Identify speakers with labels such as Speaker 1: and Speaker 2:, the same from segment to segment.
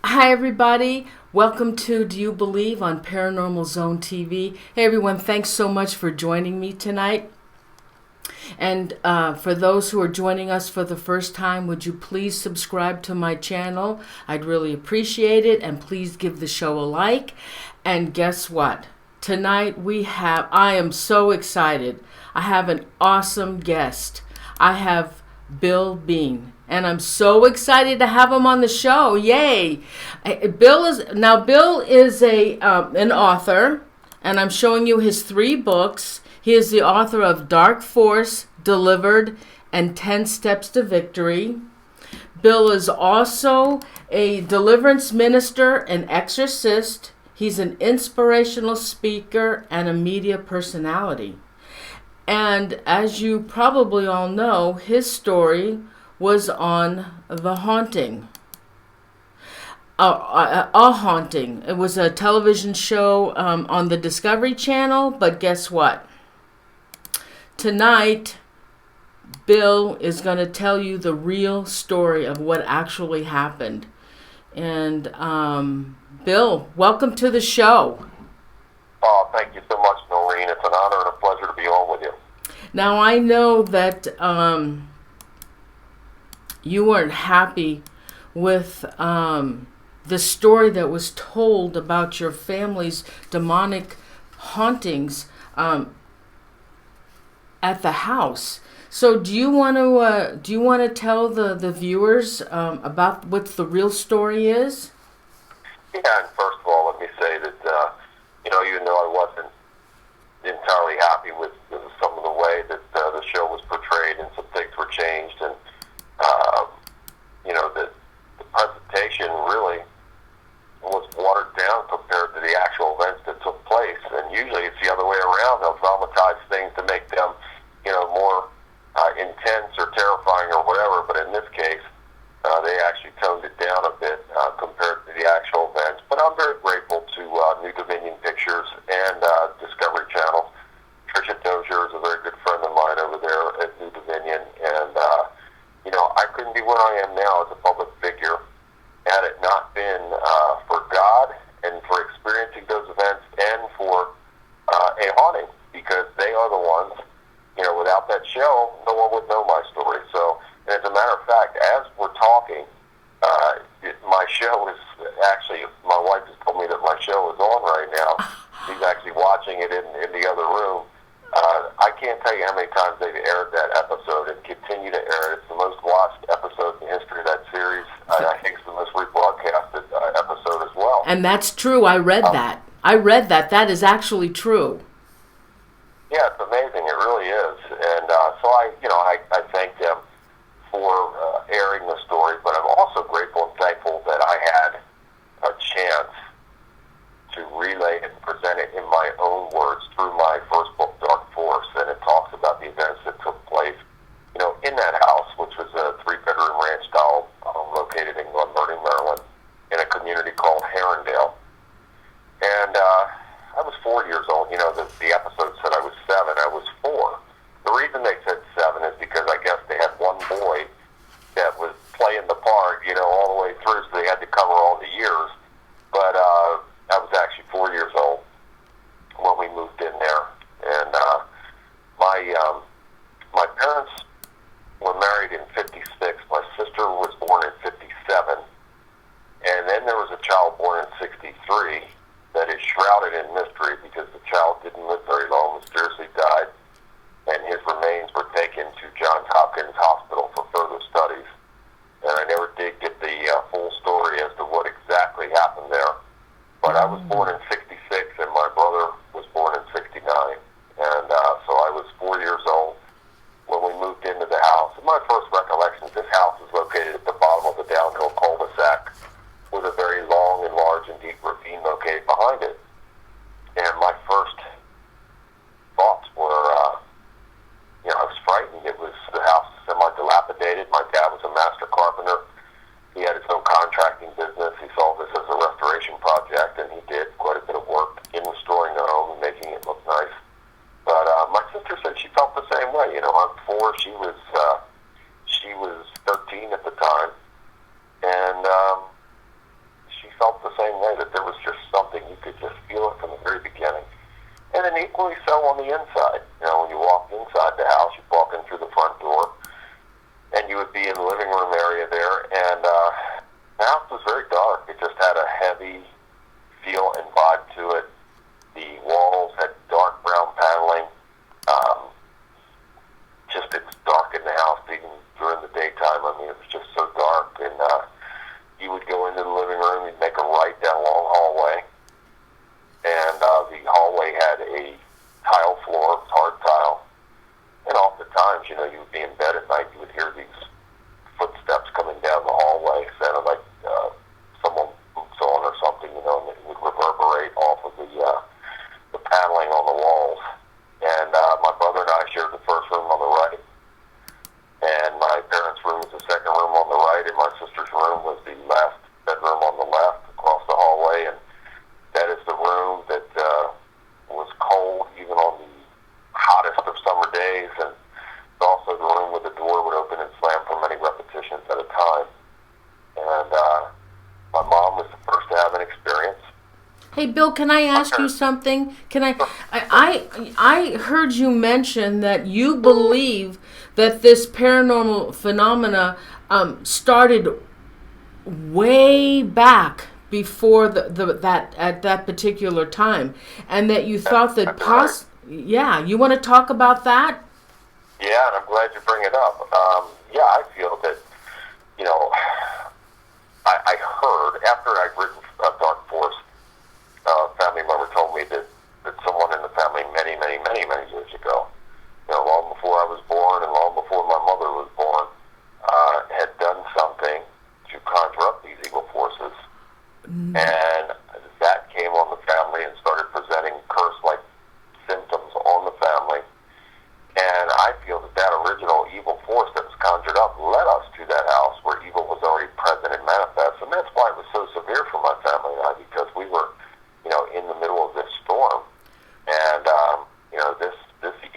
Speaker 1: Hi, everybody. Welcome to Do You Believe on Paranormal Zone TV. Hey, everyone. Thanks so much for joining me tonight. And for those who are joining us for the first time, would you please subscribe to my channel? I'd really appreciate it. And please give the show a like. And guess what? Tonight I am so excited. I have an awesome guest. I have Bill Bean. And I'm so excited to have him on the show. Yay! Bill is an author, and I'm showing you his 3 books. He is the author of Dark Force, Delivered, and 10 Steps to Victory. Bill is also a deliverance minister and exorcist. He's an inspirational speaker and a media personality. And as you probably all know, his story was on The Haunting. A Haunting. It was a television show on the Discovery Channel, but guess what? Tonight, Bill is going to tell you the real story of what actually happened. And Bill, welcome to the show.
Speaker 2: Oh, thank you so much, Noreen. It's an honor and a pleasure to be on with you.
Speaker 1: Now, I know that you weren't happy with the story that was told about your family's demonic hauntings at the house. So, do you want to tell the viewers about what the real story is?
Speaker 2: Yeah, and first of all, let me say that even though I wasn't entirely happy with some of the way that the show was portrayed and some things were changed, and the presentation really was watered down compared to the actual events that took place. And usually it's the other way around. They'll dramatize things to make them, more intense or terrifying or whatever. But in this case, they actually toned it down a bit compared to the actual events. But I'm very grateful to New Dominion Pictures and Discovery Channel. Tricia Dozier is a very good friend of mine over there at New Dominion, and I couldn't be where I am now as a public figure had it not been for God and for experiencing those events and for a haunting, because they are the ones, without that show, no one would know my story. So, and as a matter of fact, as we're talking, my show is actually, my wife has told me that my show is on right now. She's actually watching it in the other room. I can't tell you how many times they've aired that episode and continue to air it. It's the most watched episode in the history of that series. I think it's the most rebroadcasted episode as well.
Speaker 1: And that's true. I read that. That is actually true.
Speaker 2: Yeah, it's amazing. It really is. And so I thank them for airing the story, but I'm also grateful and thankful that I had a chance to relay and present it in my own words through my first book, Dark Force, and it talks about the events that took place, in that house, which was a 3-bedroom ranch style located in Glen Burnie, Maryland, in a community called Harundale. And I was 4 years old. The episode said I was 7. I was 4. The reason they said 7 is because I guess they had one boy that was playing the part, all the way through, so they had to cover all the years. But I was actually 4 years old when we before. She was 13 at the time, and she felt the same way, that there was just something, you could just feel it from the very beginning. And then equally so on the inside. You know, when you walked inside the house, you'd walk in through the front door, and you would be in the living room area there, and the house was very dark. It just had a heavy feel and vibe to it. The walls had dark brown paneling. Just it's dark in the house, even during the daytime. I mean, it was just so dark, and you would go into the living room, you'd make a right down a long hallway, and the hallway had a tile floor, hard tile, and oftentimes, you know, you would be in bed at night, you would hear these footsteps coming down the hallway, sounded like someone boots on or something, you know, and it would reverberate off of the paneling on the walls. And my brother and I shared the first room on the right, and my parents' room was the second room on the right, and my sister's room was the last bedroom on the left across the hallway. And that is the room that was cold even on the hottest of summer days, and it's also the room where the door would open and slam for many repetitions at a time. And my mom was the first to have an experience.
Speaker 1: Hey, Bill, can I ask you something? I heard you mention that you believe that this paranormal phenomena started way back before that at that particular time, and that you thought that yeah, you want to talk about that?
Speaker 2: Yeah, and I'm glad you bring it up. Yeah, I feel that, you know, I heard after I'd written Dark Force, a family member told me that someone in the family many years ago, you know, long before I was born and long before my mother was born, had done something to conjure up these evil forces. And that came on the family and started presenting curse-like symptoms on the family. And I feel that original evil force that was conjured up led us to that house where evil was already present and manifest. And that's why it was so severe for my family and I, because we were, you know, in the middle of this storm. And, you know, this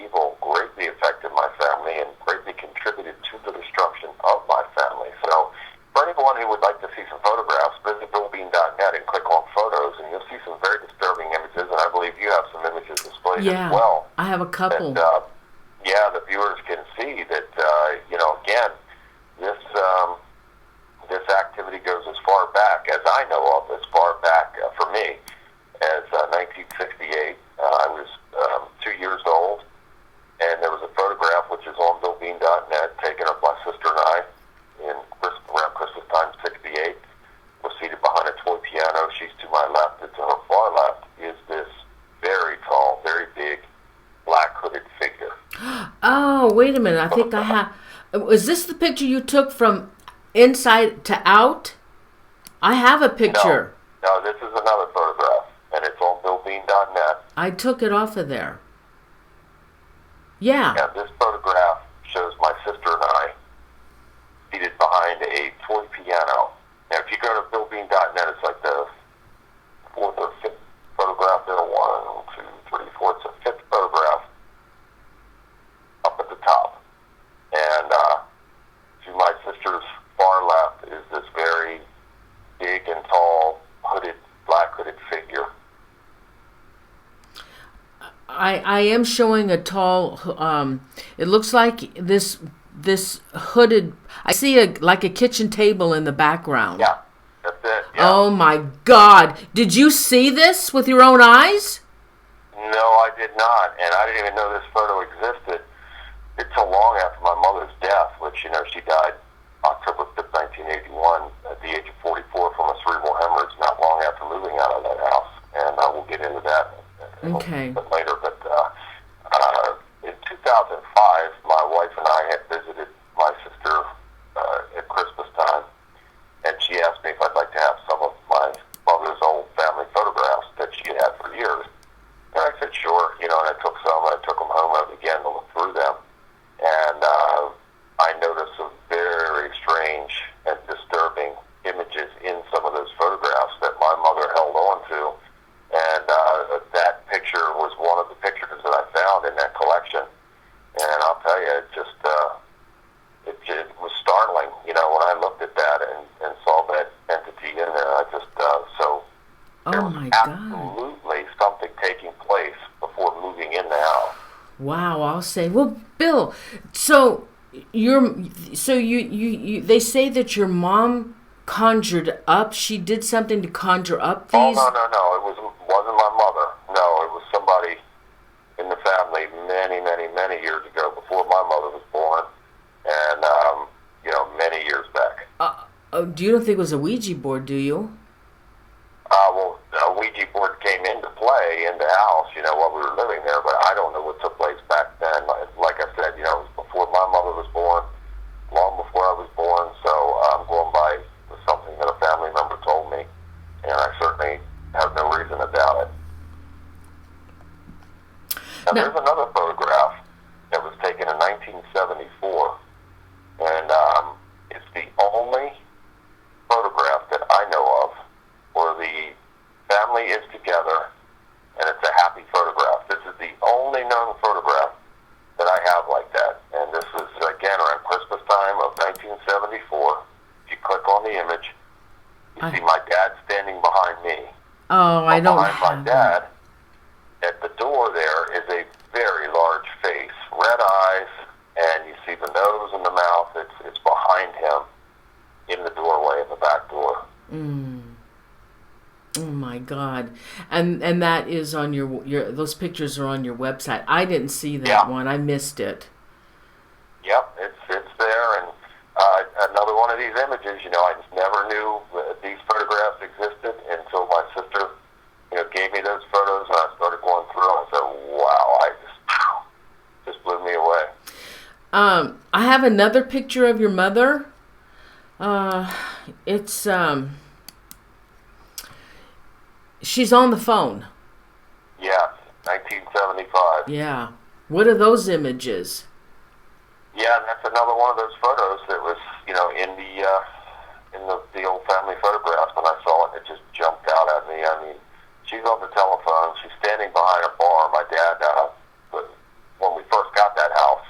Speaker 2: evil greatly affected my family and greatly contributed to the destruction of my family. So for anyone who would like to see some photographs, visit billbean.net and click on photos, and you'll see some very disturbing images. And I believe you have some images displayed as well.
Speaker 1: I have a couple.
Speaker 2: And, yeah, the viewers can see that, you know, again, this activity goes as far back as I know of, as far back for me as 1968. I was 2 years old, and there was a photograph which is on billbean.net taken of my sister and I around Christmas time, 68. We're seated behind a toy piano. She's to my left, and to her far left is this very tall, very big, black hooded figure.
Speaker 1: Oh, wait a minute. I think I have. Is this the picture you took from inside to out? I have a picture.
Speaker 2: No, this is another photograph, and it's on billbean.net.
Speaker 1: I took it off of there. Yeah.
Speaker 2: Yeah, this photograph shows my sister and I seated behind a toy piano. Now, if you go to billbean.net, it's like the fourth or fifth photograph there. 1, 2, 3, 4. It's the fifth photograph up at the top. And to my sister's far left is this very big and tall, black hooded figure.
Speaker 1: I am showing a tall. It looks like this hooded. I see like a kitchen table in the background.
Speaker 2: Yeah, that's it. Yeah.
Speaker 1: Oh my God! Did you see this with your own eyes?
Speaker 2: No, I did not, and I didn't even know this photo existed until long after my mother's death, which, you know, she died October 5th, 1981, at the age of 44 from a cerebral hemorrhage, not long after moving out of that house. And we'll get into that a little bit later. But in 2005, my wife and I had visited my sister at Christmas time, and she asked me if I'd like to have some of my mother's old family photographs that she had had for years. And I said, sure, you know, and I took some, and I took them home again to look through them. And I noticed some very strange and disturbing images in some of those photographs that my mother held on to. And that picture was one of the pictures that I found in that collection. And I'll tell you, it just
Speaker 1: Wow, I'll say. Well, Bill, so they say that your mom conjured up. She did something to conjure up
Speaker 2: Oh,
Speaker 1: these.
Speaker 2: no. Wasn't my mother. No, it was somebody in the family many years ago, before my mother was born, and many years back.
Speaker 1: Do you don't think it was a Ouija board? Do you?
Speaker 2: Well, a Ouija board came into play in the house, while we were living there, but I don't know what took place back then. Like I said, it was before my mother was born, long before I was born, so I'm going by something that a family member told me, and I certainly have no reason to doubt it. Now, there's another photograph that was taken in 1974, and it's the only photograph that I know of where the family is together, and it's a happy photograph. This is the only known photograph that I have like that, and this was, again, around Christmas time of 1974. If you click on the image, you see my dad standing behind me.
Speaker 1: Oh, I don't
Speaker 2: behind my dad, at the door there is a very large face, red eyes, and you see the nose and the mouth. It's behind him in the doorway, in the back door.
Speaker 1: Oh my God! And that is on your those pictures are on your website. I didn't see that one. I missed it.
Speaker 2: Yep, it's there, and another one of these images. I just never knew these photographs existed until my sister, gave me those photos, and I started going through them. I said, "Wow!" Just blew me away.
Speaker 1: I have another picture of your mother. It's she's on the phone.
Speaker 2: Yes, 1975.
Speaker 1: Yeah. What are those images?
Speaker 2: Yeah, and that's another one of those photos that was, in the old family photographs. When I saw it, it just jumped out at me. I mean, she's on the telephone. She's standing behind a bar. My dad, when we first got that house,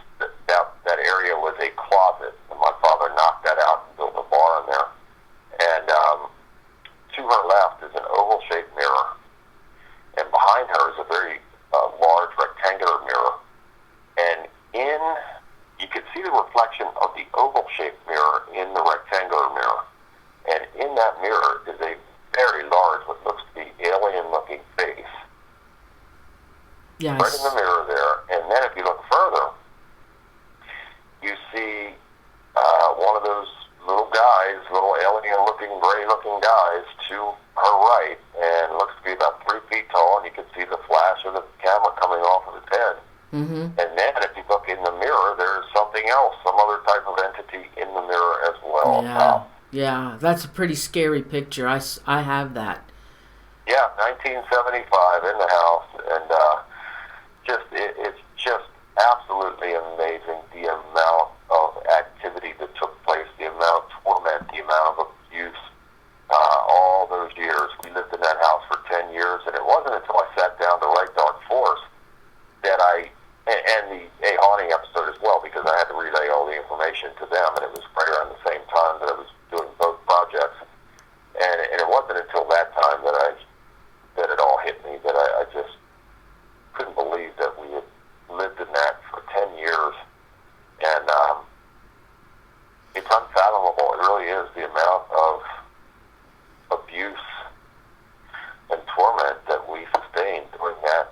Speaker 2: that area was a closet, and my father knocked that out and built a bar in there. And to her left is an oval-shaped mirror, and behind her is a very large rectangular mirror. And you could see the reflection of the oval-shaped mirror in the rectangular mirror. And in that mirror is a very large, what looks to be alien-looking face.
Speaker 1: Yes.
Speaker 2: Right in the mirror there. And then if you look further, you see one of those little guys, little alien-looking, gray-looking guys to her right, and looks to be about 3 feet tall, and you can see the flash of the camera coming off of his head.
Speaker 1: Mm-hmm.
Speaker 2: And then if you look in the mirror, there's something else, some other type of entity in the mirror as well.
Speaker 1: Yeah, yeah, that's a pretty scary picture. I have that.
Speaker 2: Yeah, 1975 in the house, and it's just absolutely amazing the amount of activity that took place, the amount of torment, the amount of abuse, all those years. We lived in that house for 10 years, and it wasn't until I sat down to write Dark Force that and the A Haunting episode as well, because I had to relay all the information to them, and it was right around the same time that I was doing both projects. And it wasn't until that time that it all hit me, that I just couldn't believe that we had lived in that for 10 years. And it's unfathomable. It really is, the amount of abuse and torment that we sustained during that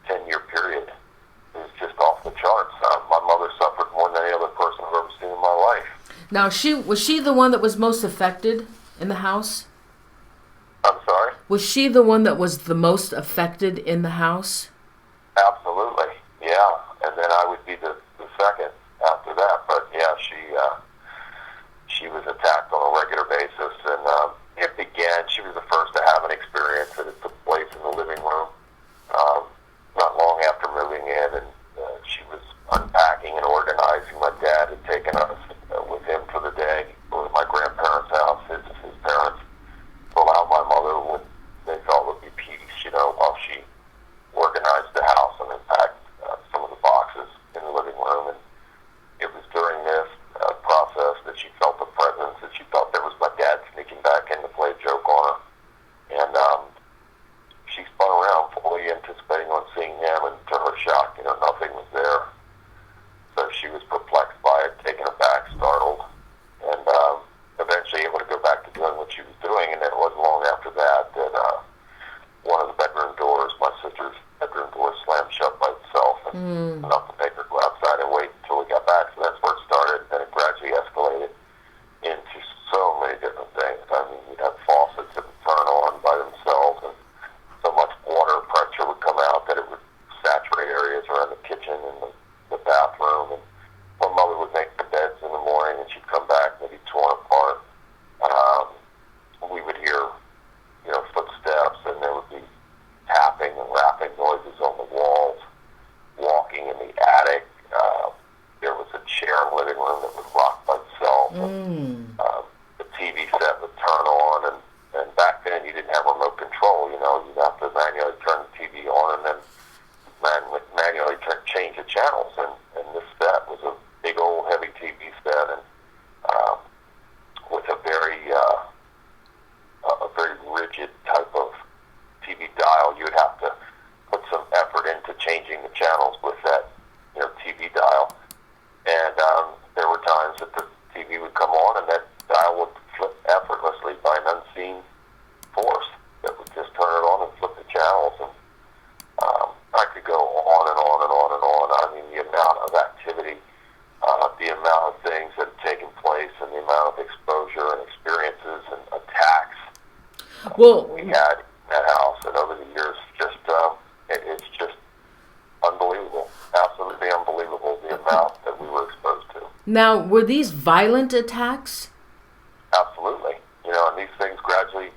Speaker 2: 10-year period is just off the charts. My mother suffered more than any other person I've ever seen in my life.
Speaker 1: Now, was she the one that was most affected in the house?
Speaker 2: I'm sorry?
Speaker 1: Was she the one that was the most affected in the house?
Speaker 2: Absolutely, yeah. And then I would be the second after that. But yeah, she was attacked on a regular basis, and it began. She was the first to have an experience that it took place in the living room. Not long after moving in, and she was unpacking and organizing. My dad had taken us with him for the day, go to my grandparents' house, his parents, to allow my mother what they thought would be peace, while she organized the house and unpacked some of the boxes in the living room. And by itself, and enough to make her go outside and wait until we got back. So that's where it started, and it gradually escalated into so many different things. I mean, you'd have faucets that would turn on by themselves, and so much water pressure would come out that it would saturate areas around the kitchen and the bathroom. And my mother would make the beds in the morning, and she'd come back and they'd be torn apart. We would hear, footsteps, and there would be tapping and rapping noises on the walls, walking in the attic. There was a chair in the living room that would rock by itself. The TV set would turn on, and back then you didn't have remote control. You'd have to manually turn the TV on and then manually change the channels. And this set was a big old heavy TV set, and with a very rigid type of TV dial. You would have to put some effort into changing the channels with that, TV dial. And there were times that the TV would come on and that dial would flip effortlessly by an unseen force that would just turn it on and flip the channels. And I could go on and on and on and on. I mean, the amount of activity, the amount of things that have taken place, and the amount of exposure and experiences and attacks we had in that house, and over the years, it's just unbelievable, absolutely unbelievable, the amount that we were exposed to.
Speaker 1: Now, were these violent attacks?
Speaker 2: Absolutely. And these things gradually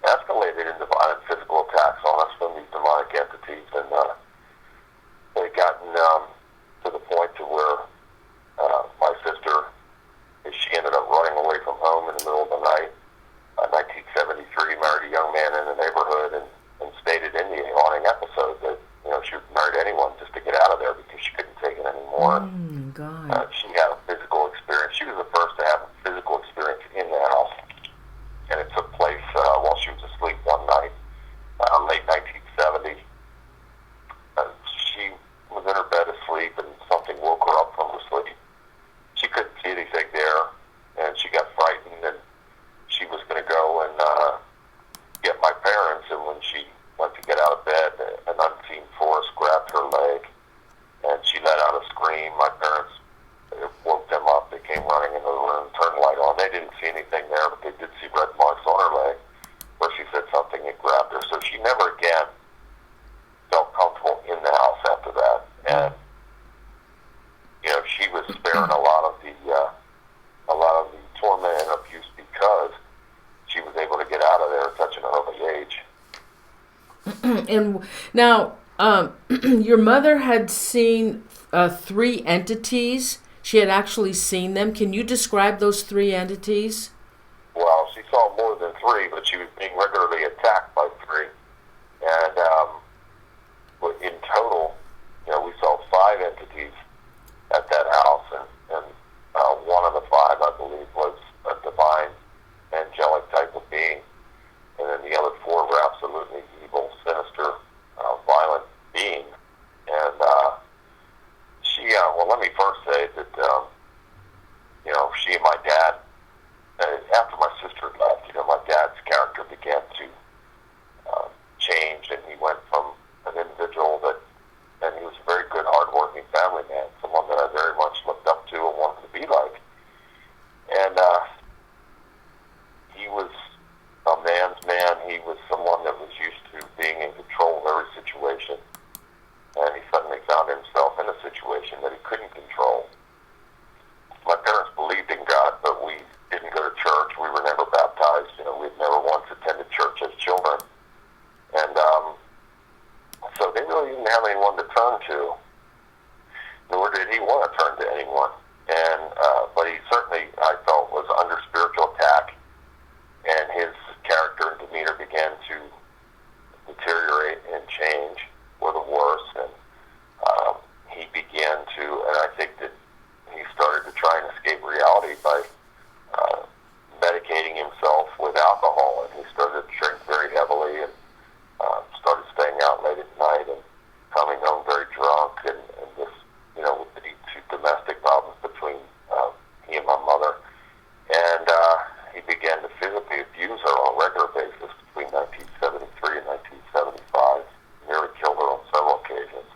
Speaker 2: escalated into violent physical attacks on us from these demonic entities, and they'd gotten to the point to where my sister, she ended up running away from home in the middle of the night. 1973, married a young man in the neighborhood, and stated in the haunting episode that she would marry anyone just to get out of there because she couldn't take it anymore.
Speaker 1: God.
Speaker 2: She had a physical experience. She was the first to have a physical experience in the house, and it took place while she was asleep one night, late 1970. She was in her bed asleep, and something woke her up from her sleep. She couldn't see anything there, and she got frightened, and she was going to go and get my parents, and when she went to get out of bed, an unseen force grabbed her leg, and she let out a scream. My parents woke them up. They came running into the room, turned the light on. They didn't see anything there, but they did see red marks on her leg where she said something had grabbed her. So she never again felt comfortable in the house after that. And she was sparing a lot of the torment and abuse because she was able to get out of there at such an early age.
Speaker 1: And now, your mother had seen 3 entities. She had actually seen them. Can you describe those 3 entities?
Speaker 2: Well, she saw more than 3, but she was being regularly attacked by 3. And in total, we saw 5 entities at that house, and one of the 5, I believe, was a divine, angelic type of being, and then the other 4 were absolutely evil, sinister, violent beings. And let me first say that she and my dad, after my sister left, my dad's character began to change, and he went from an individual and he was a very good, hard-working family man, someone that I very much looked up to and wanted to be like. And he was a man's man. He was someone that was used to being in control of every situation. And he suddenly found himself in a situation that he couldn't control. My parents believed in God, but we didn't go to church. We were never baptized. We'd never once attended church as children. And so they really didn't have anyone to turn to, nor did he want to turn to anyone. And but he certainly, I felt, was under spiritual attack, and his character and demeanor began to deteriorate and change for the worse. And he began to, and I think that he started to try and escape reality by medicating himself with alcohol, and he started to drink very heavily, and started staying out late at night and coming home very drunk, and just, with the domestic problems between he and my mother. And he began to physically abuse her on a regular basis between 1973 and 1975. Nearly killed her on several occasions.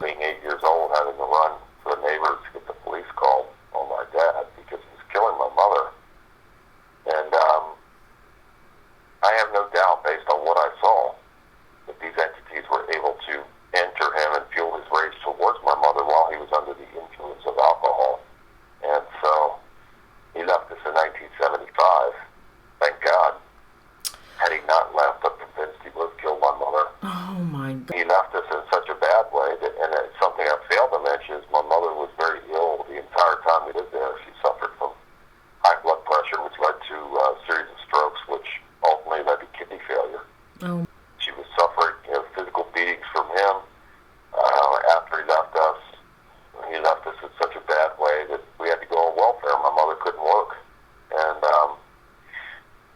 Speaker 2: in such a bad way that we had to go on welfare. My mother couldn't work. And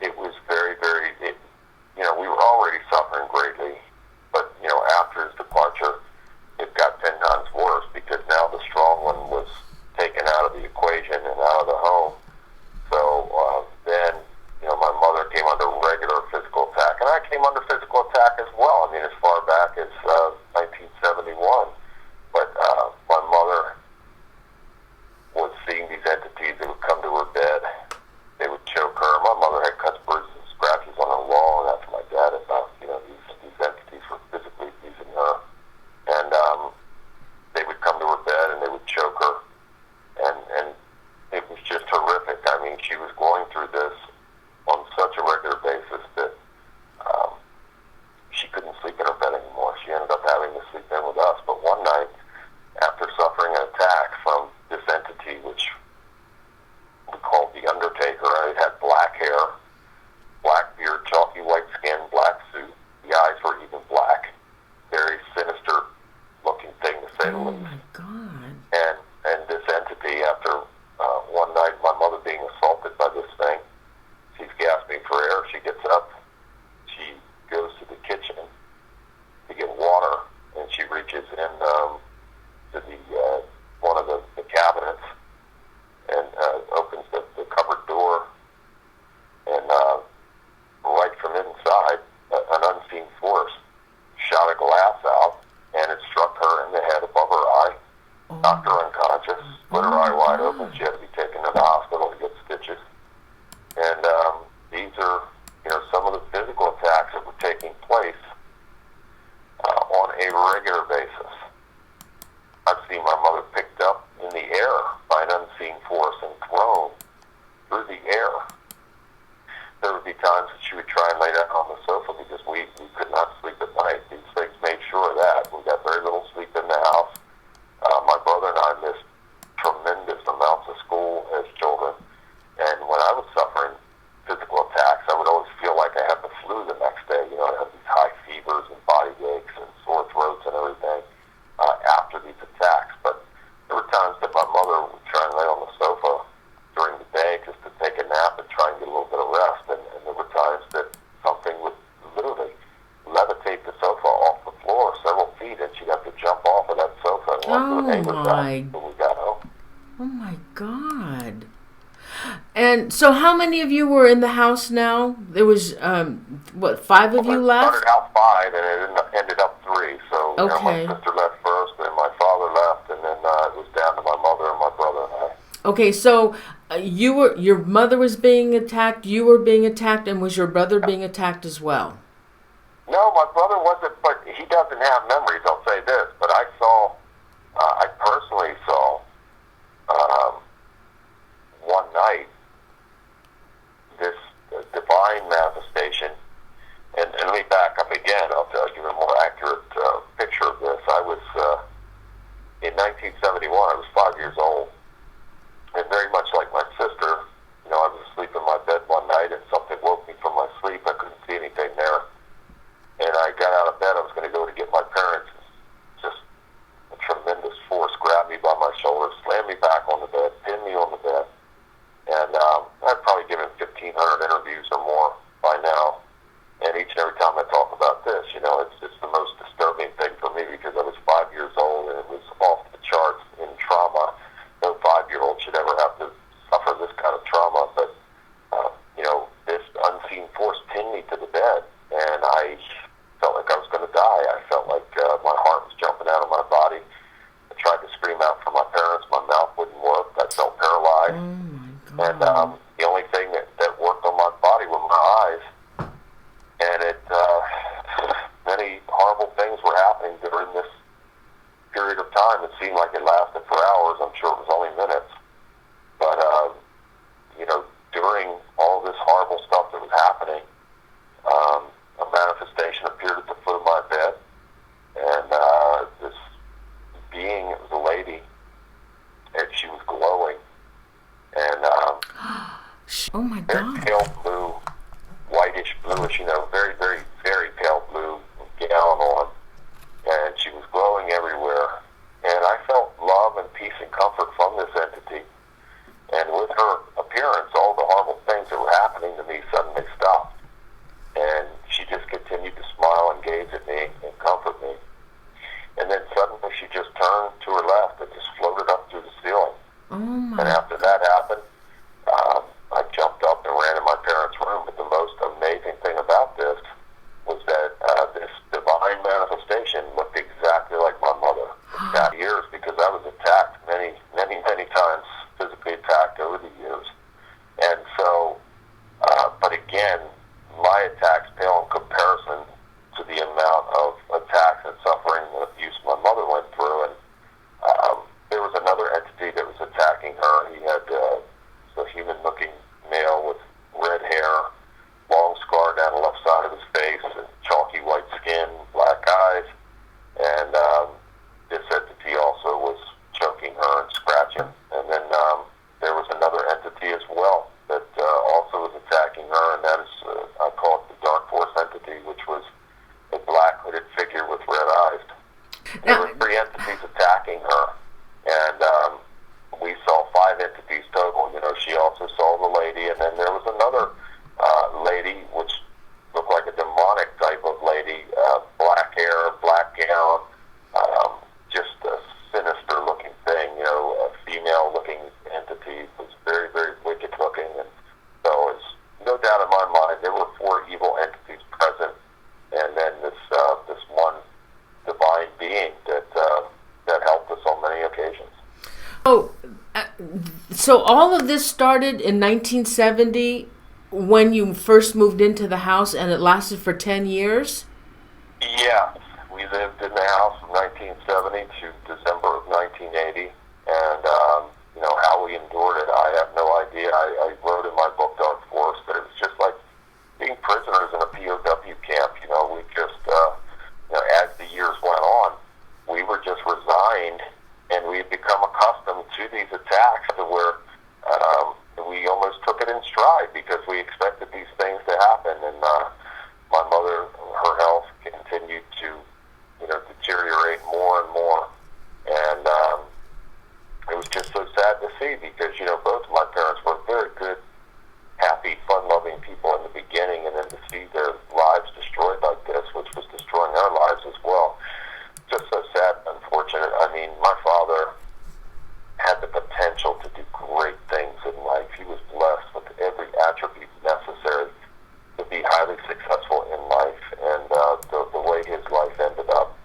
Speaker 2: it was very, very, we were already suffering greatly. But, after his departure, it got 10 times worse because now the strong one was taken out of the equation and out of the home. So then, my mother came under regular physical attack. And I came under physical attack as well. I mean, as far back as 1971. But my mother was seeing these entities that would come to her bed. They would choke her. My mother had cuts, bruises, and scratches on her wall, and that's my dad about, these entities were physically abusing her. And they would come to her bed and they would choke her. And it was just horrific. I mean, she was going through this on such a regular basis that she couldn't sleep in her bed anymore. She ended up having to sleep in with us. But one night, after suffering an attack from this entity, which we called the Undertaker, it had black hair, black beard, chalky white skin, black suit. The eyes were even black. Very sinister looking thing, to say the least.
Speaker 1: Oh, my God.
Speaker 2: And this entity, after one night, my mother being assaulted by this thing, she's gasping for air. She gets up. She goes to the kitchen to get water, and she reaches in to the one of the cabinets and opens the cupboard door, and right from inside, an unseen force shot a glass out, and it struck her in the head above her eye, knocked her unconscious, split her eye wide open. She had to be taken to the hospital to get stitches. And these are, some of the physical attacks that were taking place on a regular basis. I've seen my mother picked up in the air by an unseen force and thrown through the air. There would be times that she would try and lay down on the sofa because we could not sleep at night. These things made sure of that. We got very little sleep in the house. My brother and I missed tremendous amounts of school as children. And when I was suffering physical attacks, I would always feel like I had the flu the next day. I had these high fevers and body aches and sore throats and everything after these attacks. But there were times that my mother would try and lay on the sofa during the day just to take a nap and try and get a little bit of rest. And there were times that something would literally levitate the sofa off the floor several feet, and she'd have to jump off of that sofa and run to the neighbor's house when we got home.
Speaker 1: Oh, my God. And so how many of you were in the house now? There was, 5 of you left?
Speaker 2: It started out 5, and it ended up 3. So
Speaker 1: okay.
Speaker 2: My sister left first, and my father left, and then it was down to my mother and my brother and I.
Speaker 1: Okay, so your mother was being attacked, you were being attacked, and was your brother being attacked as well?
Speaker 2: No, my brother wasn't, but he doesn't have memories, I'll say this. But I personally saw, one night, this divine manifestation. And let me back up again. I'll give you a more accurate picture of this. I was, in 1971, I was 5 years old. And very much like my sister, I was asleep in my bed one night and something woke me from my sleep. I couldn't see anything there. And I got out of bed. I was going to go to get my parents. Just a tremendous force grabbed me by my shoulders, slammed me back on the bed, pinned me on the bed. And I've probably given 1,500 interviews or more by now. And each and every time I talk about this, it's the most disturbing thing for me because I was 5 years old and it was off the charts in trauma. No 5-year-old should ever have to suffer this kind of trauma. But, this unseen force pinned me to the bed, and I felt like I was going to die. I felt like my heart was jumping out of my body. I tried to scream out for my parents. My mouth wouldn't work. I felt paralyzed.
Speaker 1: Oh, my God.
Speaker 2: And the only thing that worked on my body were my eyes. And many horrible things were happening during this period of time. It seemed like it lasted for hours. I'm sure it was only minutes. But, during all this horrible stuff that was happening, a manifestation appeared at the foot of my bed. And this being, it was a lady, and she was glowing. And
Speaker 1: oh, my
Speaker 2: very
Speaker 1: God.
Speaker 2: pale blue, whitish bluish, very, very, very pale blue gown on. And she was glowing everywhere. And I felt love and peace and comfort
Speaker 1: So all of this started in 1970 when you first moved into the house, and it lasted for 10 years?
Speaker 2: Yes, we lived in the house from 1970 to December of 1980, and how we endured it, I have no idea. I wrote in my book, Dark Forest, that it was just like being prisoners in a POW camp. We just, as the years went on, we were just resigned, and we had become accustomed to these attacks to where we almost took it in stride because we expected these things to happen. And my mother, her health continued to, deteriorate more and more. And it was just so sad to see because, both of my parents were very good, happy, fun-loving people in the beginning, and then to see their lives destroyed like this, which was destroying our lives as well, just so sad and unfortunate. I mean, my father had the potential to do great things in life. He was blessed with every attribute necessary to be highly successful in life, and the way his life ended up,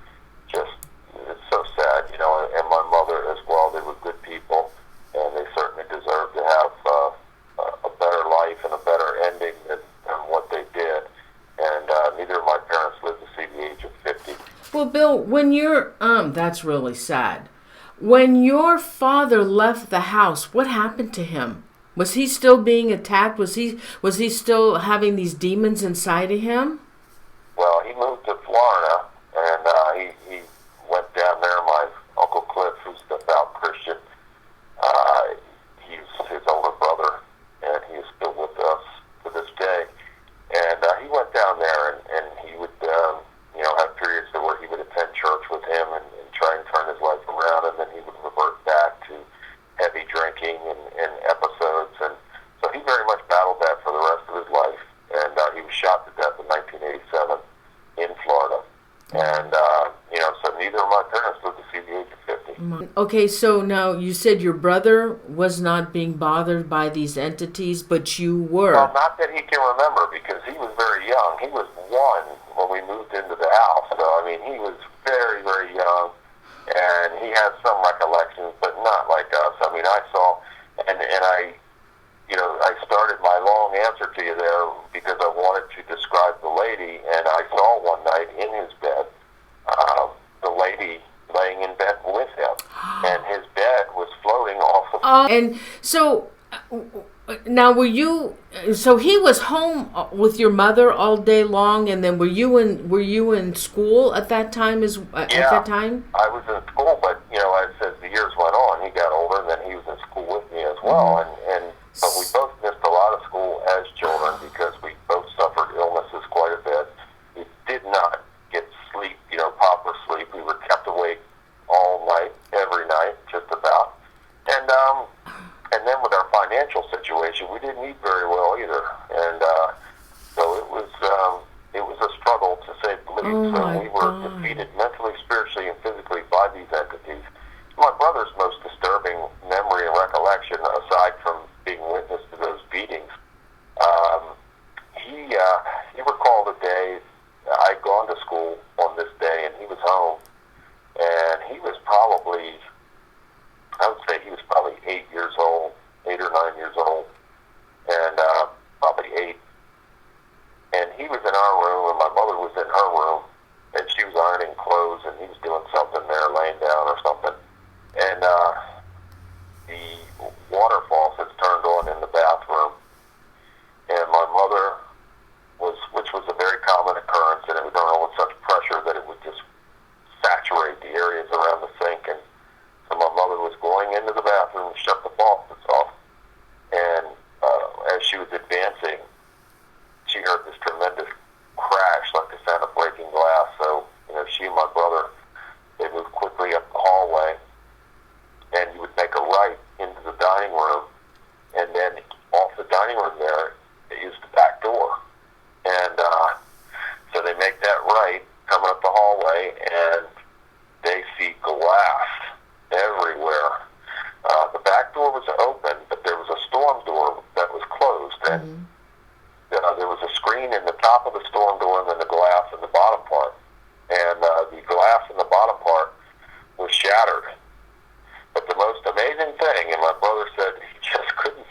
Speaker 2: just, it's so sad, and my mother as well. They were good people, and they certainly deserved to have a better life and a better ending than what they did, and neither of my parents lived to see the age of 50.
Speaker 1: Well, Bill, when you're, that's really sad. When your father left the house, what happened to him? Was he still being attacked? Was he still having these demons inside of him?
Speaker 2: Well, he moved to Florida, and he went down there. My Uncle Cliff, who's a devout Christian, he's his older brother, and he is still with us to this day. And he went down there, and he would, have periods where he would attend church with him and try and turn his life around, and then he would revert back to heavy drinking and episodes. And so he very much battled that for the rest of his life. And he was shot to death in 1987 in Florida. And, so neither of my parents lived to see the age of 50.
Speaker 1: Okay, so now you said your brother was not being bothered by these entities, but you were.
Speaker 2: Well, not that he can remember, because he was very young. He was one when we moved into the house. So, he was very, very young, and he has some recollections, but not like us. I saw, and I started my long answer to you there because I wanted to describe the lady, and I saw one night in his bed, the lady laying in bed with him, and his bed was floating off the floor.
Speaker 1: And so now so he was home with your mother all day long, and then were you in school at that time at that time?
Speaker 2: I was in school, but as the years went on, he got older, and then he was in school with me as well, but we both missed a lot of school as children because we both suffered illnesses quite a bit. We did not get sleep, proper sleep. We were kept awake all night, every night, just about. And then with our financial situation, we didn't eat very well either. And so it was a struggle, to say the least. So we were defeated mentally, spiritually, and physically by these entities. My brother's most disturbing memory and recollection, aside from being witness to those beatings, he recalled a day I'd gone to school on this day, and he was home, and he was probably, I would say he was probably 8 years old, 8 or 9 years old, and probably 8. And he was in our room, and my mother was in her room, and she was ironing clothes, and he was doing something there, laying down or something. And the water faucets turned on in the bathroom, and my mother which was a very common occurrence, and it would turn on with such pressure that it would just saturate the areas around the sink. And so my mother was going into the bathroom to shut the faucets off, and as she was advancing, she heard this tremendous crash, like the sound of breaking glass. So, she and my brother, they moved quickly up the hallway, and you would make a right into the dining room, and then off the dining room there is the back door. And so they make that right, coming up the hallway, and they see glass everywhere. The back door was open, but there was a storm door that was closed, and there was a screen in the top of the storm door, and then the glass in the bottom part. And the glass in the bottom part was shattered. But the most amazing thing, and my brother said he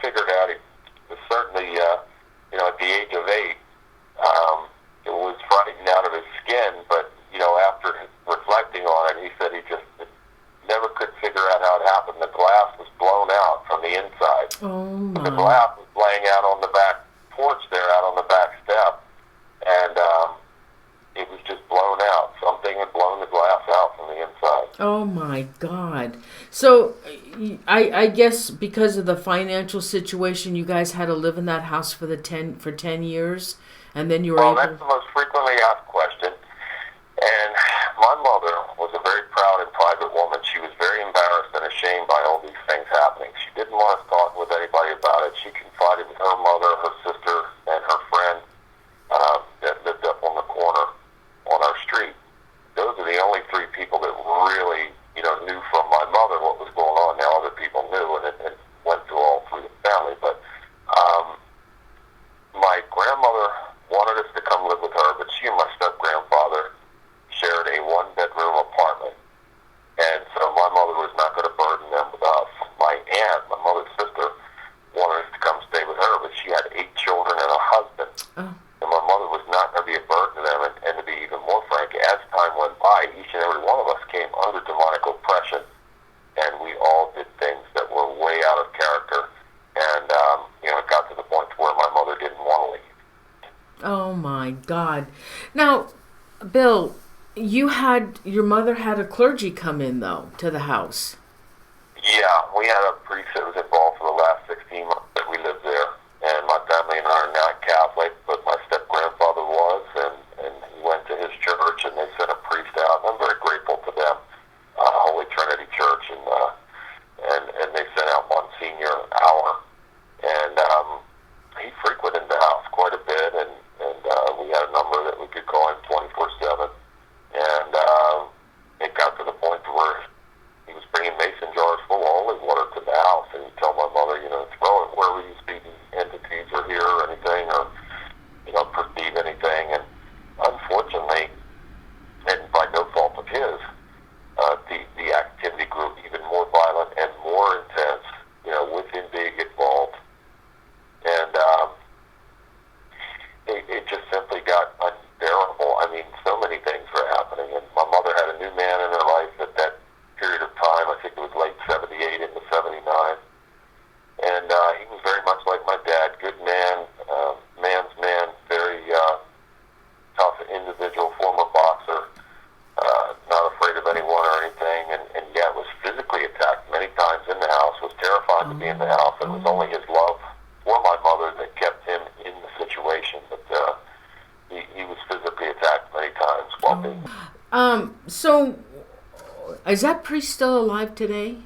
Speaker 2: figured out he was certainly, at the age of 8, it was frightened out of his skin, but, after reflecting on it, he said he just never could figure out how it happened. The glass was blown out from the inside.
Speaker 1: Oh, my.
Speaker 2: The glass was laying out on the back porch there, out on the back step, and it was just blown out. Something had blown the glass out from the inside.
Speaker 1: Oh, my God. So, I guess because of the financial situation, you guys had to live in that house for 10 years, and then you were able...
Speaker 2: That's the most frequently asked question. And my mother was a very proud and private woman. She was very embarrassed and ashamed by all these things happening. She didn't want us talking with anybody about it. She confided with her mother, her sister, and her friend that lived up on the corner on our street. Those are the only 3 people that really, knew from my mother what was going on. Now other people knew, and it went through all through the family. But my grandmother wanted us to come live with her, but she and my step-grandfather shared a 1-bedroom apartment. And so my mother was not going to burden them with us. My aunt, my mother's sister, wanted us to come stay with her, but she had 8 children and a husband.
Speaker 1: Oh.
Speaker 2: And my mother was not going to be a burden to them. And to be even more frank, as time went by, each and every one of us came under demonic oppression. And we all did things that were way out of character. And, it got to the point where my mother didn't want to leave.
Speaker 1: Oh, my God. Now, Bill, your mother had a clergy come in, though, to the house.
Speaker 2: Yeah, we had a priest that was involved for the last 16 months that we lived there. And my family and I are not Catholic, but my step-grandfather was, and he went to his church, and they sent a priest out. And I'm very grateful to them, Holy Trinity Church, and they sent out Monsignor Hour. And he frequented the house quite a bit, and we had a number that we could call him 24/7. And it got to the point where he was bringing mason jars full of holy water to the house, and he'd tell my mother, throw it wherever you see entities or hear anything or, perceive anything. And unfortunately, and by no fault of his, the activity grew even more violent and more intense, with him being involved. And it just simply got unbearable. I mean, so many things were happening. And my mother had a new man in her life at that period of time. I think it was late 78 into 79. And he was very much like my dad. Good man, man's man, very tough individual, former boxer, not afraid of anyone or anything. And yet was physically attacked many times in the house, was terrified to be in the house. It was only his love for my mother that kept him in the situation. But he was physically attacked many times while being...
Speaker 1: So, is that priest still alive today?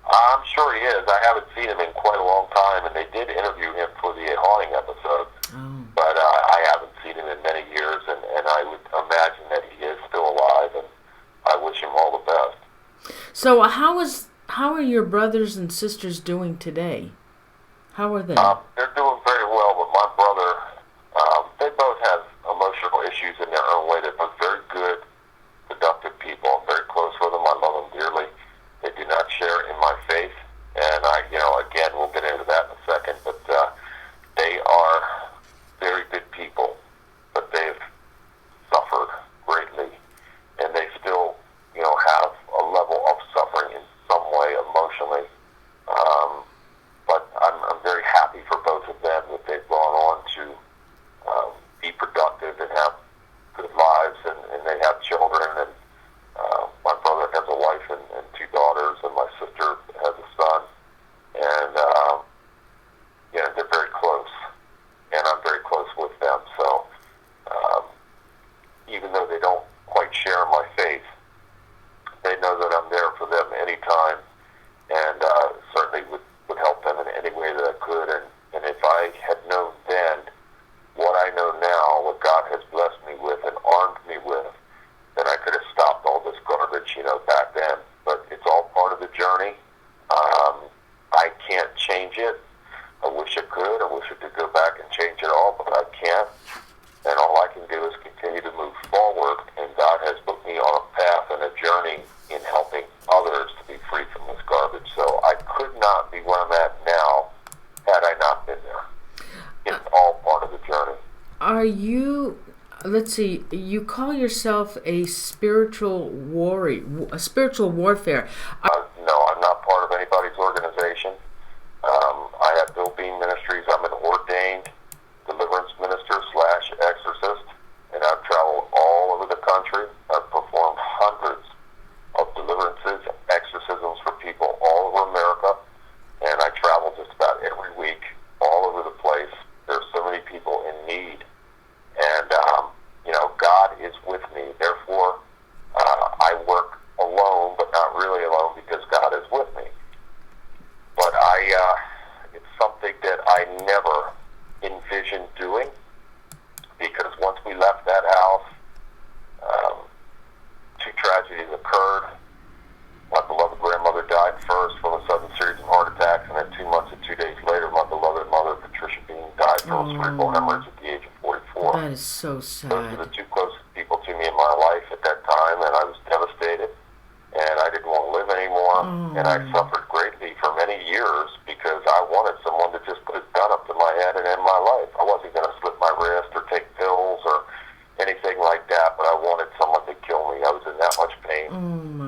Speaker 2: I'm sure he is. I haven't seen him in quite a long time, and they did interview him for the haunting episode.
Speaker 1: Oh.
Speaker 2: But I haven't seen him in many years, and I would imagine that he is still alive, and I wish him all the best.
Speaker 1: So, how are your brothers and sisters doing today? How are they?
Speaker 2: They're doing very well, but my brother, they both have emotional issues in their own way. They're both very good, productive people. I'm very close with them. I love them dearly. They do not share in my faith, and again, we'll get into that in a second, but they are very good people, but they've suffered greatly, and they still, have a level of suffering in some way emotionally. But I'm very happy for both of them that they've gone on to be productive and have good lives, and they have children, and my brother has a wife and 2 daughters, and my sister has a son, and they're very close, and I'm very close with them. So even though they don't quite share my faith, they know that I'm there for them anytime, and certainly would help them in any way that I could. And if I had known then what I know now, what God has blessed me with and armed me with, then I could have stopped all this garbage, back then. But it's all part of the journey. I can't change it. I wish I could. I wish I could go back and change it all, but I can't. And all I can do is continue to move forward. And God has put me on a path and a journey in helping others to be free from
Speaker 1: let's see, you call yourself a spiritual warfare.
Speaker 2: No, I'm not part of anybody's organization. I have Bill Bean Ministries. I'm an ordained deliverance minister / exorcist, and I've traveled all over the country. I've performed hundreds of deliverances, exorcisms for people all over America, and I travel just about every week all over the place. There's so many people in need, and God is with me. Therefore, I work alone, but not really alone, because God is with me. But it's something that I never envisioned doing, because once we left that house, two tragedies occurred. My beloved grandmother died first from a sudden series of heart attacks, and then 2 months and 2 days later, my beloved mother, Patricia Bean, died from a cerebral hemorrhage at the age of 44.
Speaker 1: That is so sad.
Speaker 2: Those were the two closest people to me in my life at that time, and I was devastated, and I didn't want to live anymore, and I suffered greatly for many years because I wanted someone to just put his gun up to my head and end my life. I wasn't going to slit my wrist or take pills or anything like that, but I wanted someone to kill me. I was in that much pain,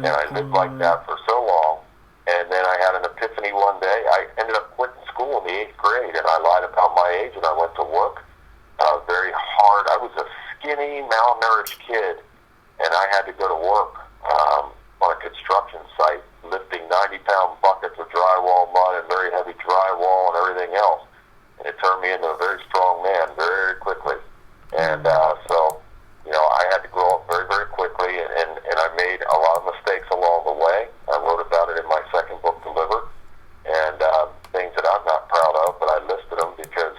Speaker 2: and I lived like that for so long, and then I had an epiphany one day. I ended up quitting school in the 8th grade, and I lied about my age, and I went to work very hard. I was a skinny, malnourished kid, and I had to go to work on a construction site, lifting 90-pound buckets of drywall, mud, and very heavy drywall and everything else. And it turned me into a very strong man very quickly. And so, I had to grow up very, very quickly, and I made a lot of mistakes along the way. I wrote about it in my second book, Delivered, and things that I'm not proud of, but I listed them because,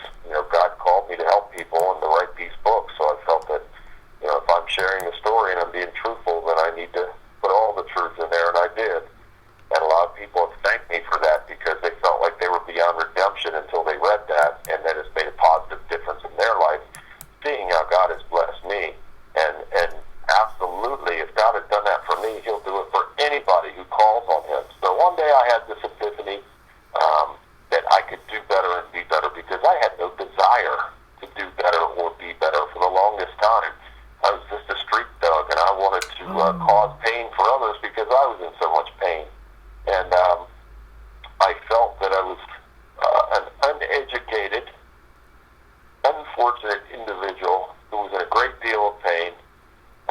Speaker 2: God called me to help people and to write these books. So I felt that, if I'm sharing the story and I'm being truthful, then I need to put all the truth in there, and I did. And a lot of people have thanked me for that because they felt like they were beyond redemption until they read that, and then it's made a positive difference in their life, seeing how God has blessed me. And absolutely, if God had done that for me, He'll do it for anybody who calls on Him. So one day I had this epiphany that I could do better and be better, because I had no desire to do better or be better for the longest time. I was just a street thug, and I wanted to cause pain for others because I was in so much pain. And I felt that I was an uneducated, unfortunate individual who was in a great deal of pain.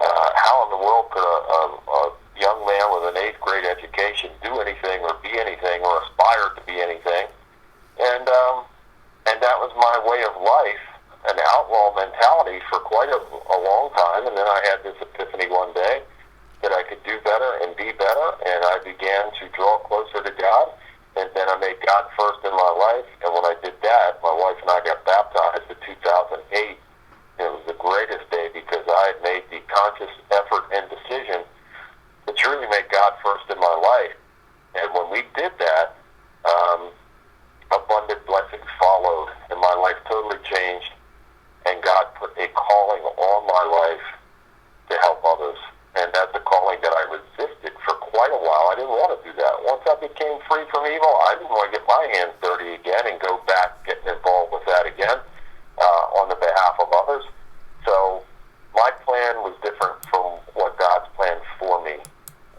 Speaker 2: How in the world could a young man with an 8th grade education do anything or be anything or aspire to be anything? And that was my way of life, an outlaw mentality for quite a long time. And then I had this epiphany one day that I could do better and be better, and I began to draw closer to God, and then I made God first in my life. And when I did that, my wife and I got baptized in 2008. It was the greatest day because I had made the conscious effort and decision to truly make God first in my life. And when we did that, abundant blessings followed, and my life totally changed, and God put a calling on my life to help others. And that's a calling that I resisted for quite a while. I didn't want to do that. Once I became free from evil, I didn't want to get my hands dirty again and go back getting involved with that again on the behalf of others. So my plan was different from what God's plan for me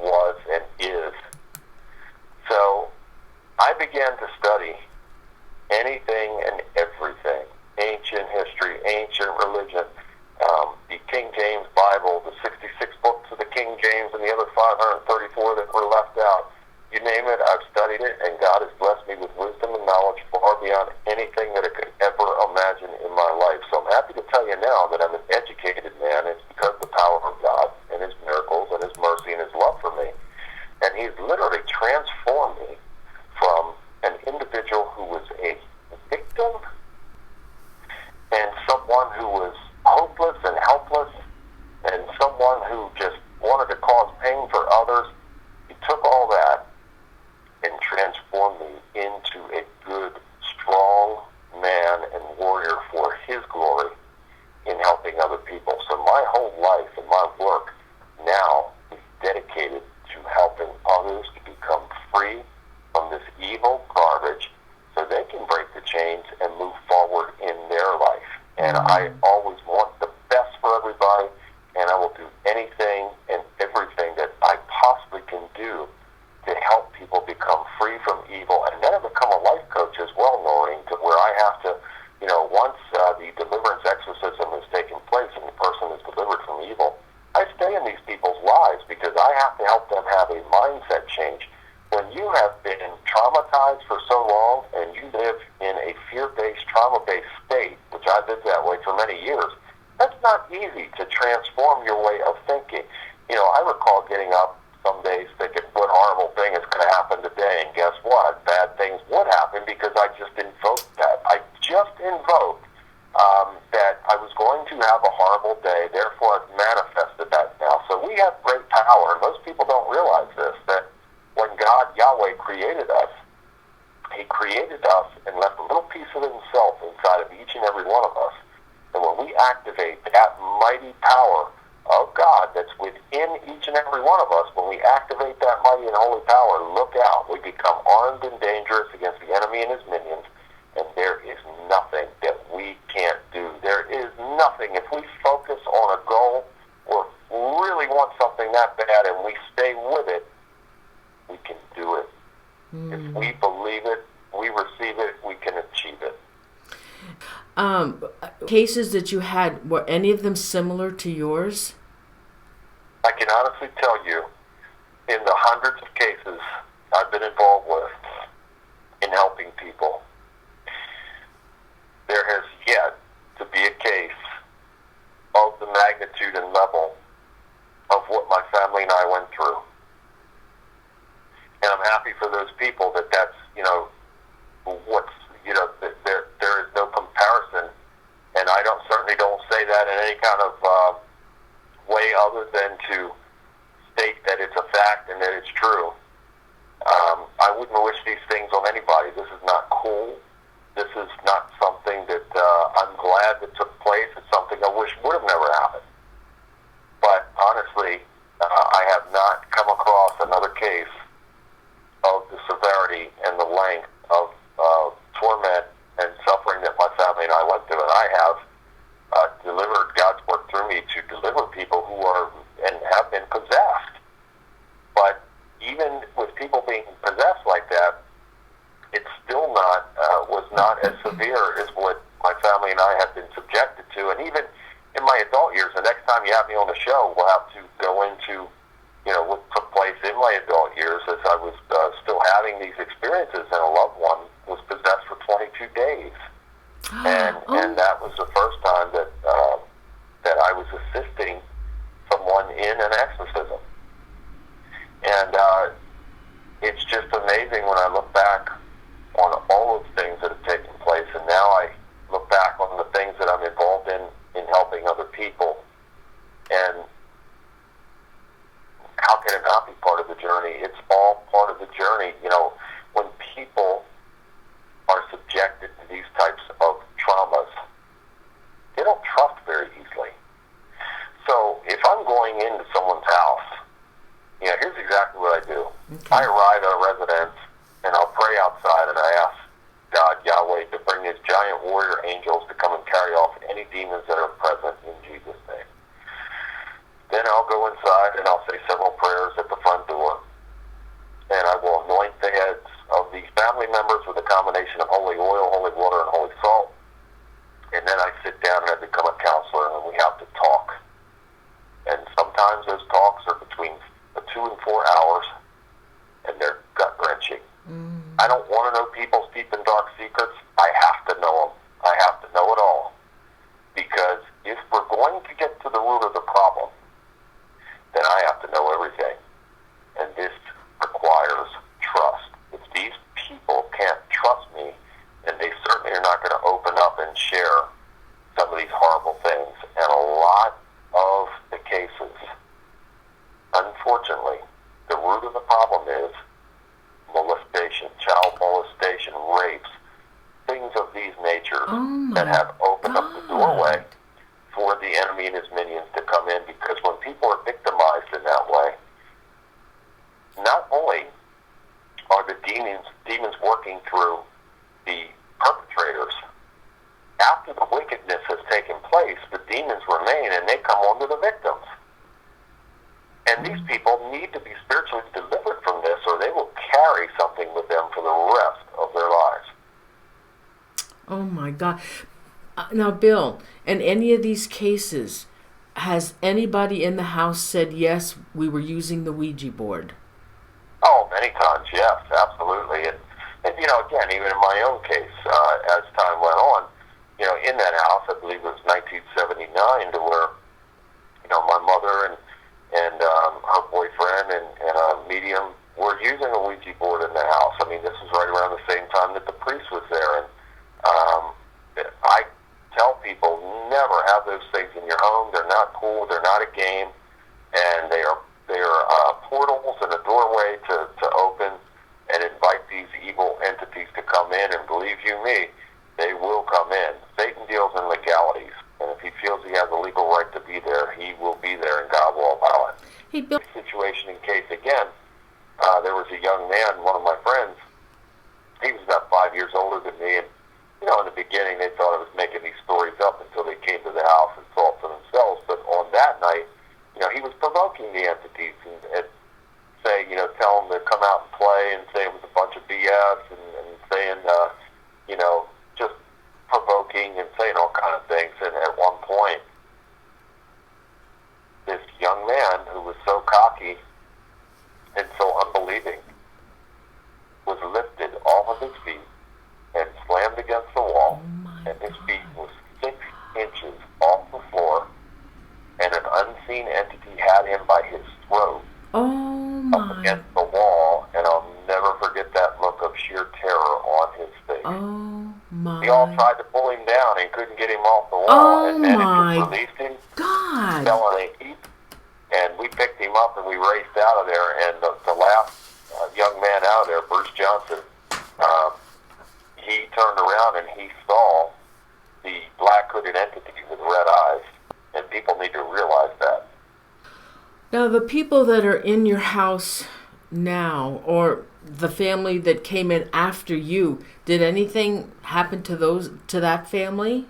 Speaker 2: was and is. So I began to study anything and everything, ancient history, ancient religion, the King James Bible, the 66 books of the King James, and the other 534 that were left out. You name it, I've studied it, and God has blessed me with wisdom and knowledge far beyond anything that I could ever imagine in my life. So I'm happy to tell you now that I'm an educated man. It's because of the power of God and His miracles and His mercy and His love for me. And He's literally transformed me from an individual who was a victim and someone who was hopeless and helpless and someone who just wanted to cause pain for others. He took all that and transformed me into a good, strong man and warrior for His glory in helping other people. So my whole life and my work now is dedicated to helping others to become free from this evil garbage so they can break the chains and move forward in their life. And I always want the best for everybody. evil. And then I become a life coach as well, Noreen, to where I have to, once the deliverance exorcism has taken place and the person is delivered from evil, I stay in these people's lives because I have to help them have a mindset change. When you have been traumatized for so long and you live in a fear-based, trauma-based state, which I lived that way for many years, that's not easy to transform your way of thinking. I recall getting up some days thinking, what horrible thing is going to happen today? And guess what? Bad things would happen because I just invoked that. I just invoked that I was going to have a horrible day. Therefore, I've manifested that now. So we have great power. Most people don't realize this, that when God, Yahweh, created us, He created us and left a little piece of Himself inside of each and every one of us. And when we activate that mighty power of God that's within each and every one of us, when we activate that mighty and holy power, look out. We become armed and dangerous against the enemy and his minions, and there is nothing that we can't do. There is nothing. If we focus on a goal or really want something that bad and we stay with it, we can do it. If we believe it, we receive it, we can achieve it.
Speaker 1: Cases that you had, were any of them similar to yours?
Speaker 2: I can honestly tell you, in the hundreds of cases I've been involved with in helping people, there has yet to be a case of the magnitude and level of what my family and I went through. And I'm happy for those people that that's, there is no comparison. And I certainly don't say that in any kind of way other than to state that it's a fact and that it's true. I wouldn't wish these things on anybody. This is not cool. This is not something that I'm glad that took place. It's something I wish would have never happened. But honestly, I have not come across another case of the severity and the length of torment and suffering that my family and I went through. And I have delivered God's work through me to deliver people who are and have been possessed. But even with people being possessed like that, it's still was not as severe as what my family and I have been subjected to. And even in my adult years, the next time you have me on the show, we'll have to go into what took place in my adult years as I was still having these experiences, and a loved one was possessed for 22 days. And that was the first time that I was assisting someone in an exorcism. And it's just amazing when I look back on all of the things that have taken place, and now I look back on the things that I'm involved in helping other people. And how can it not be part of the journey? It's all part of the journey. When people are subjected to these types of traumas, they don't trust very easily. So if I'm going into someone's house, here's exactly what I do. Okay. I arrive at a residence, and I'll pray outside, and I ask God, Yahweh, to bring His giant warrior angels to come and carry off any demons that are present in Jesus' name. Then I'll go inside, and I'll say several prayers at the front door, and I will anoint the heads of these family members with a combination of holy oil, holy water, and holy salt. And then I sit down and I become a counselor, and we have to talk. And sometimes those talks are between 2 and 4 hours, and they're gut-wrenching. I don't want to know people's deep and dark secrets. I have to know them. I have to know it all. Because if we're going to get to the root of the problem, then I have to know everything. And this requires trust. If these people can't trust me, then they certainly are not going to open up and share some of these horrible things. And a lot of the cases, unfortunately, the root of the problem is molestation, child molestation, rapes, things of these natures that have opened up the doorway for the enemy and his minions to come in. Because when people are victimized in that way, not only are the demons working through the perpetrators, after the wickedness has taken place, the demons remain and they come onto the victims. And these people need to be spiritually delivered from this, or they will carry something with them for the rest of their lives.
Speaker 1: Oh my God. Now, Bill, in any of these cases, has anybody in the house said, yes, we were using the Ouija board?
Speaker 2: Oh, many times, yes, absolutely. And again, even in my own case, as time went on, in that house, I believe it was 1979, to where, my mother and her boyfriend and a medium were using a Ouija board in the house. I mean, this was right around the same time that the priest was there. And I tell people, never have those things in your home. They're not cool. They're not a game. And they are portals and a doorway to open and invite these evil entities to come in. And believe you me, they will come in. Satan deals in legalities. And if he feels he has a legal right to be there, he will be there, and God will allow it.
Speaker 1: Hey, Bill.
Speaker 2: Situation in case, again, there was a young man, one of my friends. He was about 5 years older than me, and in the beginning they thought I was making these stories up until they came to the house and saw it for themselves. But on that night, he was provoking the entities and saying, tell them to come out and play, and say it was a bunch of BS, and saying, just provoking and saying all kind of things. And at one point, this young man who was so cocky and so unbelieving was lifted off of his feet and slammed against the wall, and his feet was 6 inches off the floor, and an unseen entity had him by his throat up against the wall, and I'll never forget that look of sheer terror on his face.
Speaker 1: Oh my.
Speaker 2: We all tried to pull him down and couldn't get him off the wall, and then it just released him.
Speaker 1: God.
Speaker 2: Fell on a heap, and we picked him up and we raced out of there, and the last young man out of there, Bruce Johnson, he turned around and he saw the black hooded entity with red eyes, and people need to realize that.
Speaker 1: Now, the people that are in your house now, or the family that came in after you, did anything happen to that family?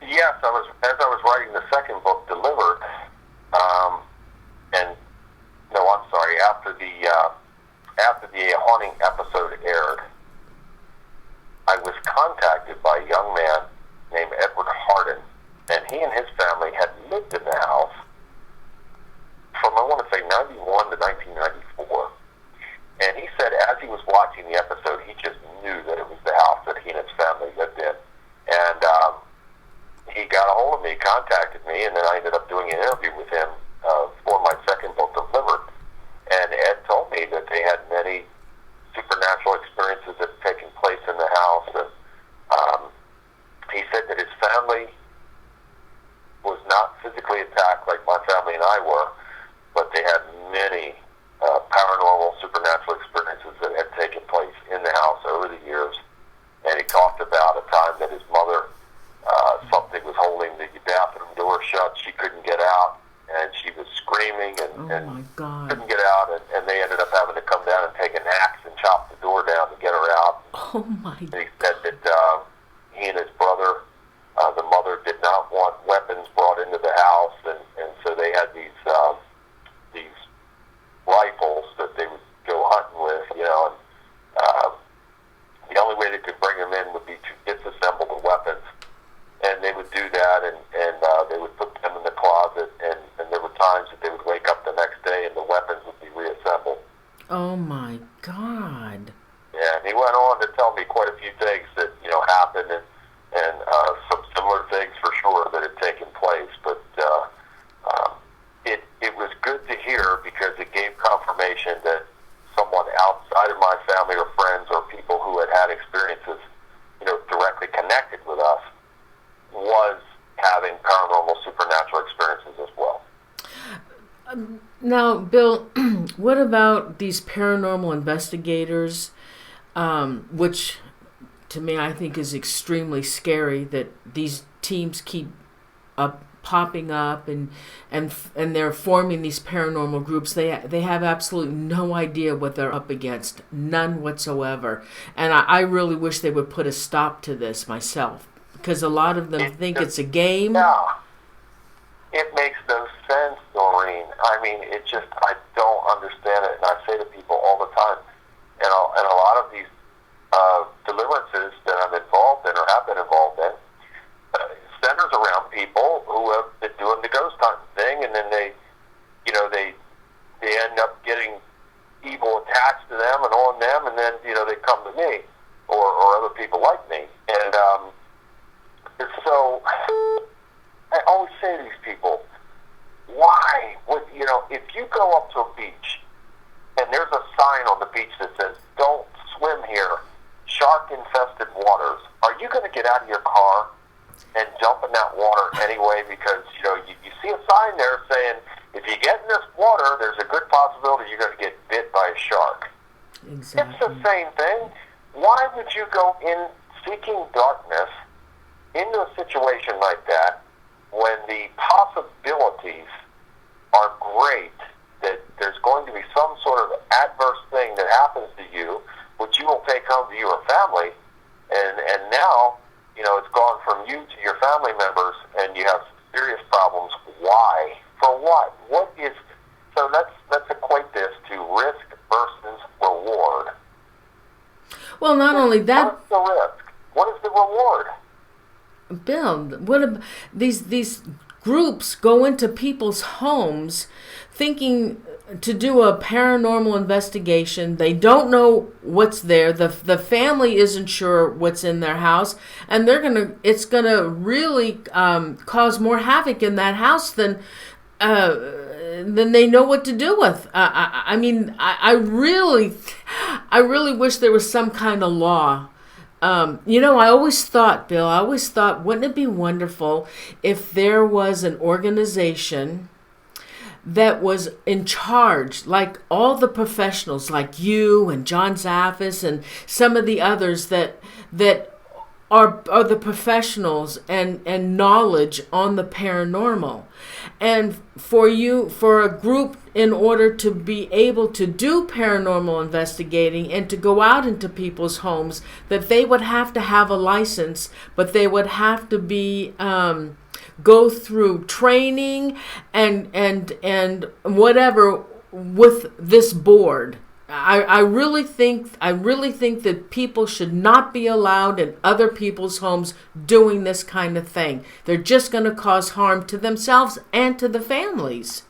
Speaker 2: Yes, as I was writing the second book, Delivered, and no, I'm sorry, after the haunting episode aired, I was contacted by a young man named Edward Harden, and he and his family had lived in the house from, I want to say, 91 to 1994. And he said as he was watching the episode, he just knew that it was the house that he and his family lived in. And he got a hold of me, contacted me, and then I ended up doing an interview with him for my second book, Delivered. And Ed told me that they had many supernatural experiences that had taken place in the house. And he said that his family was not physically attacked like my family and I were, but they had many paranormal, supernatural experiences that had taken place in the house over the years. And he talked about a time that his mother, something was holding the bathroom door shut. She couldn't get out, and she was screaming and couldn't get out, and they ended up having to come down and take an axe and chop the door down to get her out.
Speaker 1: Oh my!
Speaker 2: And he said that he and his brother, the mother, did not want weapons brought into the house, and so they had these rifles that they would go hunting with, and the only way they could bring them in would be to disassemble the weapons. And they would do that, and they would put them in the closet, and there were times that they would wake up the next day and the weapons would be reassembled.
Speaker 1: Oh my God.
Speaker 2: Yeah, and he went on to tell me quite a few things that, happened, and some similar things for sure that had taken place. But it was good to hear, because it gave confirmation that someone outside of my family or friends or people who had experiences, directly connected with us, was having paranormal, supernatural experiences as well.
Speaker 1: Now, Bill, what about these paranormal investigators, which to me I think is extremely scary, that these teams keep popping up and they're forming these paranormal groups. They have absolutely no idea what they're up against, none whatsoever. And I really wish they would put a stop to this myself, because a lot of them think it's a game.
Speaker 2: Yeah. It makes no sense, Doreen. I mean, I don't understand it, and I say to people all the time, to a beach, and there's a sign on the beach that says, "Don't swim here, shark-infested waters," are you going to get out of your car and jump in that water anyway? Because, you see a sign there saying, if you get in this water, there's a good possibility you're going to get bit by a shark.
Speaker 1: Exactly.
Speaker 2: It's the same thing. Why would you go in seeking darkness into a situation like that when the possibilities are great that there's going to be some sort of adverse thing that happens to you, which you will take home to your family, and now, it's gone from you to your family members, and you have serious problems. Why? For what? So let's equate this to risk versus reward.
Speaker 1: Well, not only that.
Speaker 2: What's the risk? What is the reward?
Speaker 1: Bill, these groups go into people's homes thinking to do a paranormal investigation. They don't know what's there. The family isn't sure what's in their house, and it's gonna really cause more havoc in that house than they know what to do with. I really wish there was some kind of law. I always thought, Bill, wouldn't it be wonderful if there was an organization that was in charge, like all the professionals, like you and John Zaffis and some of the others that are the professionals and knowledge on the paranormal. And for a group, in order to be able to do paranormal investigating and to go out into people's homes, that they would have to have a license, but they would have to be go through training and whatever with this board. I really think that people should not be allowed in other people's homes doing this kind of thing. They're just going to cause harm to themselves and to the families.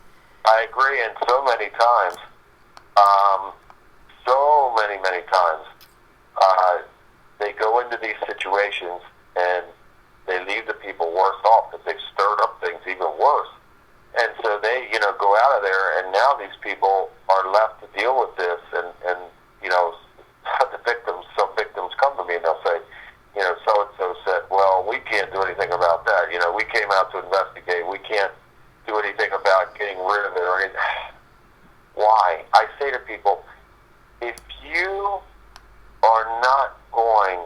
Speaker 2: I agree, and so many times, many times, they go into these situations and they leave the people worse off because they've stirred up things even worse. And so they, go out of there, and now these people are left to deal with this. And some victims come to me and they'll say, so-and-so said, well, we can't do anything about that. We came out to investigate. We can't do anything about getting rid of it or anything. Why? I say to people, if you are not going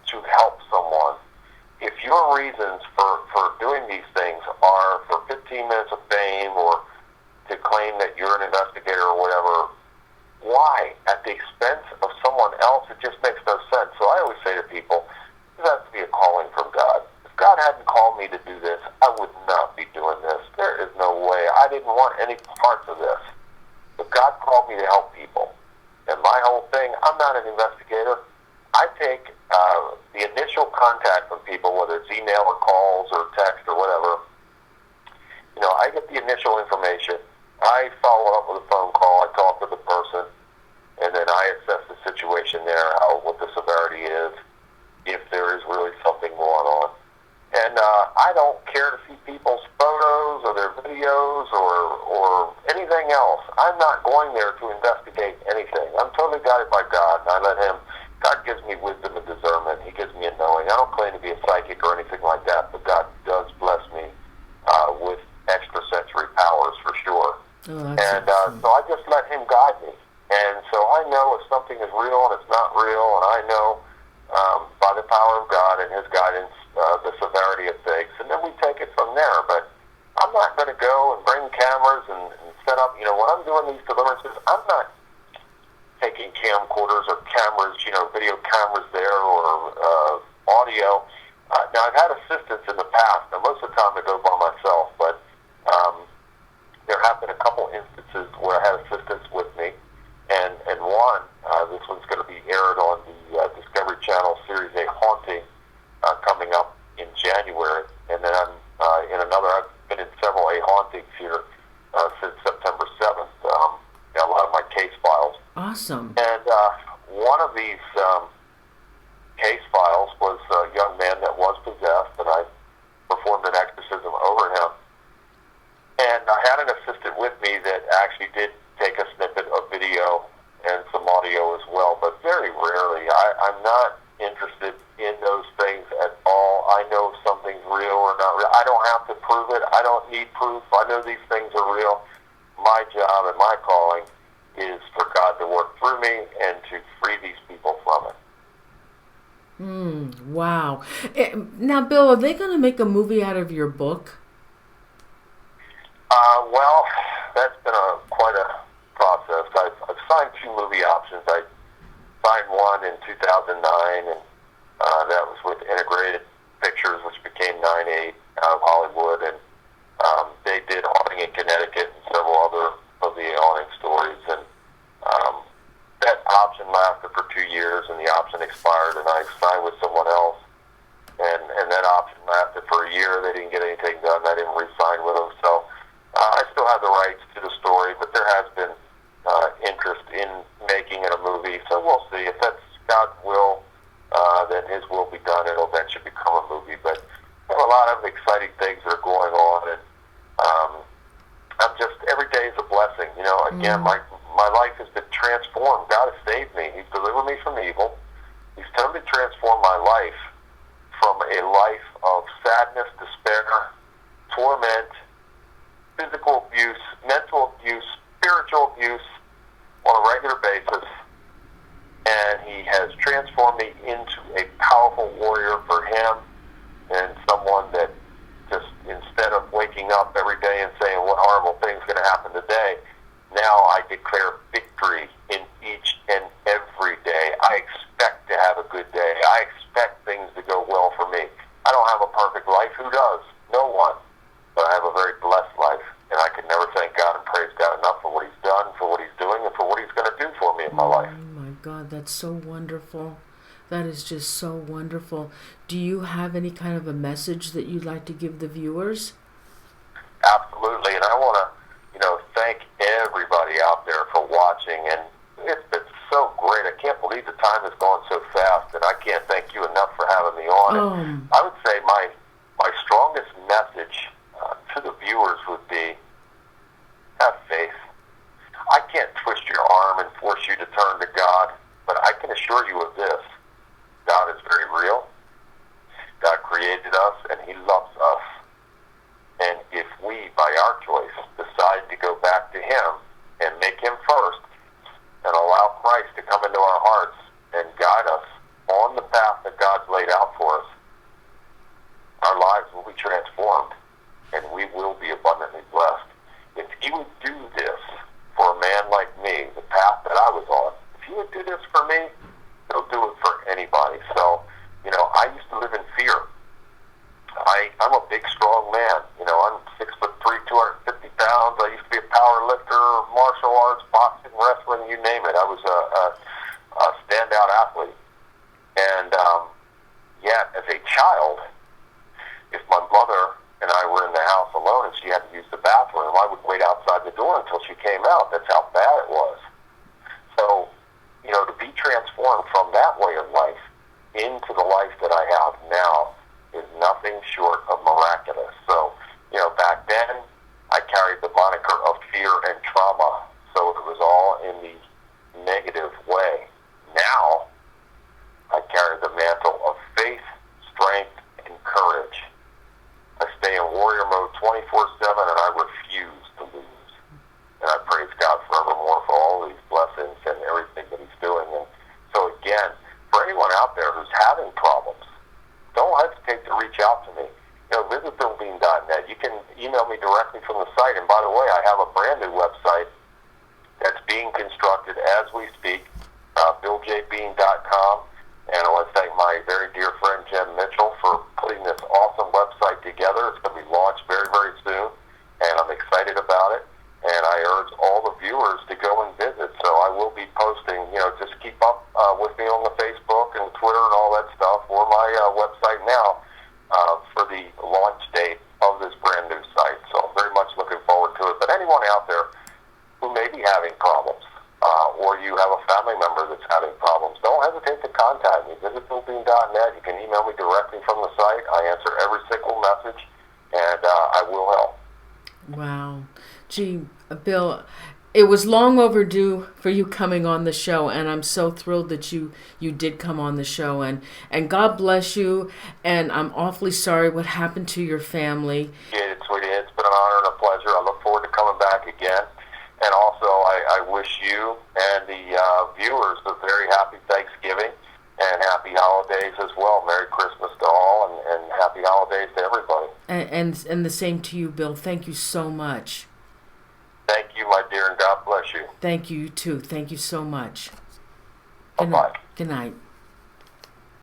Speaker 2: to help someone, if your reasons for doing these things are for 15 minutes of fame or to claim that you're an investigator or whatever, why? At the expense of someone else? It just makes no sense. So I always say to people, this has to be a calling from God. If God hadn't called me to do this, I would not be doing this. There is no way. I didn't want any parts of this. But God called me to help people. And my whole thing, I'm not an investigator. I take the initial contact from people, whether it's email or calls or text or whatever. I get the initial information. I follow up with a phone call. I talk to the person, and then I assess the situation there, what the severity is, if there is really something going on. And I don't care to see people's photos or their videos or anything else. I'm not going there to investigate anything. I'm totally guided by God, and I let Him. God gives me wisdom and discernment. He gives me a knowing. I don't claim to be a psychic or anything like that, but God does bless me with extrasensory powers for sure. So I just let Him guide me. And so I know if something is real and it's not real, and I know by the power of God and His guidance the severity of things, and then we take it from there. But I'm not going to go and bring cameras and set up, when I'm doing these deliverances, I'm not taking camcorders or cameras, video cameras there or audio. Now, I've had assistance in the past. Now, most of the time I go by myself, but there have been a couple instances where I had assistance with me, and one, this one's going to be aired on the Discovery Channel Series A Haunting coming up in January, and then I'm in another. I've been in several A Hauntings here since September 7th. Got a lot of my case files.
Speaker 1: Awesome.
Speaker 2: And one of these case files was a young man that was possessed, and I performed an exorcism over him. And I had had an assistant with me that actually did take a snippet of video and some audio as well, but very rarely. I'm not interested in those things at all. I know if something's real or not real. I don't have to prove it. I don't need proof. I know these things are real. My job and my calling is for God to work through me and to free these people from it.
Speaker 1: Wow. Now, Bill, are they going to make a movie out of your book?
Speaker 2: Well, that's been quite a process. I've signed 2 movie options. I signed one in 2009, and that was with Integrated Pictures, which became 9/8 out of Hollywood, and they did Haunting in Connecticut and several other of the haunting stories, and that option lasted for 2 years, and the option expired, and I signed with someone else, and that option lasted for a year. They didn't get anything done. I didn't re-sign with them, so I still have the rights to the story, but there has been interest in making it a movie, so we'll see. If that's God's will, then His will be done. It'll eventually become a movie, but there are a lot of exciting things that are going on, and I'm just, every day is a blessing. You know, again, my life has been transformed. God has saved me. He's delivered me from evil. He's totally transformed my life from a life of sadness, despair, torment, physical abuse, mental abuse, spiritual abuse on a regular basis. And He has transformed me into a powerful warrior for Him, and someone that just, instead of waking up every day and saying, what horrible thing's going to happen today, now I declare victory in each and every day. I expect to have a good day. I expect things to go well for me. I don't have a perfect life. Who does? No one. But I have a very blessed life, and I can never thank God and praise God enough for what He's done, for what He's doing, and for what He's going to do for me in my life.
Speaker 1: Oh my God, that's so wonderful. That is just so wonderful. Do you have any kind of a message that you'd like to give the viewers?
Speaker 2: Absolutely, and I want to, thank everybody out there for watching, and it's been so great. I can't believe the time has gone so fast, and I can't thank you enough for having me on. And I would say my strongest message to the viewers would be, have faith. I can't twist your arm and force you to turn to God, but I can assure you of this. God is very real. God created us, and He loves us. And if we, by our choice, decide to go back to Him and make Him first and allow Christ to come into our hearts and guide us on the path that God's laid out for us, our lives will be transformed, and we will be abundantly blessed. If He would do this for a man like me, the path that I was on, if He would do this for me, He'll do it for anybody. So, I used to live in fear. I'm a big, strong man. I'm 6'3", 250 pounds. I used to be a power lifter, martial arts, boxing, wrestling, you name it. I was a standout athlete. And yet, as a child, if my mother and I were in the house alone and she had to use the bathroom, I would wait outside the door until she came out. That's how bad it was. So, to be transformed from that way of life into the life that I have now is nothing short of miraculous. So, back then, I carried the moniker of fear and trauma, so it was all in the negative way. Now, I carry the mantle of faith, strength, and courage. I stay in warrior mode 24/7, and I refuse to lose. And I praise God forevermore for all these blessings and everything that He's doing. And so again, for anyone out there who's having problems, don't hesitate to reach out to me. Visit BillBean.net. You can email me directly from the site. And by the way, I have a brand new website that's being constructed as we speak, BillJBean.com. And I want to thank my very dear friend Jen Mitchell for putting this awesome website together. It's going to be launched very, very soon, and I'm excited about it. And I urge all the viewers to go and visit. So I will be posting, just keep up with me on the Facebook and Twitter and all that stuff, or my website now for the launch date of this brand new site. So I'm very much looking forward to it. But anyone out there who may be having problems, or you have a family member that's having problems, don't hesitate to contact me. Visit BillBean.net. You can email me directly from the site. I answer every single message, and I will help.
Speaker 1: Wow. Gee, Bill, it was long overdue for you coming on the show, and I'm so thrilled that you did come on the show, and God bless you, and I'm awfully sorry what happened to your family.
Speaker 2: Yeah, sweetie, it's been an honor and a pleasure. I look forward to coming back again. And also, I wish you and the viewers a very happy Thanksgiving and happy holidays as well. Merry Christmas to all, and happy holidays to everybody.
Speaker 1: And the same to you, Bill. Thank you so much.
Speaker 2: Thank you, my dear, and God bless you.
Speaker 1: Thank you, you too. Thank you so much.
Speaker 2: Bye-bye.
Speaker 1: Good night.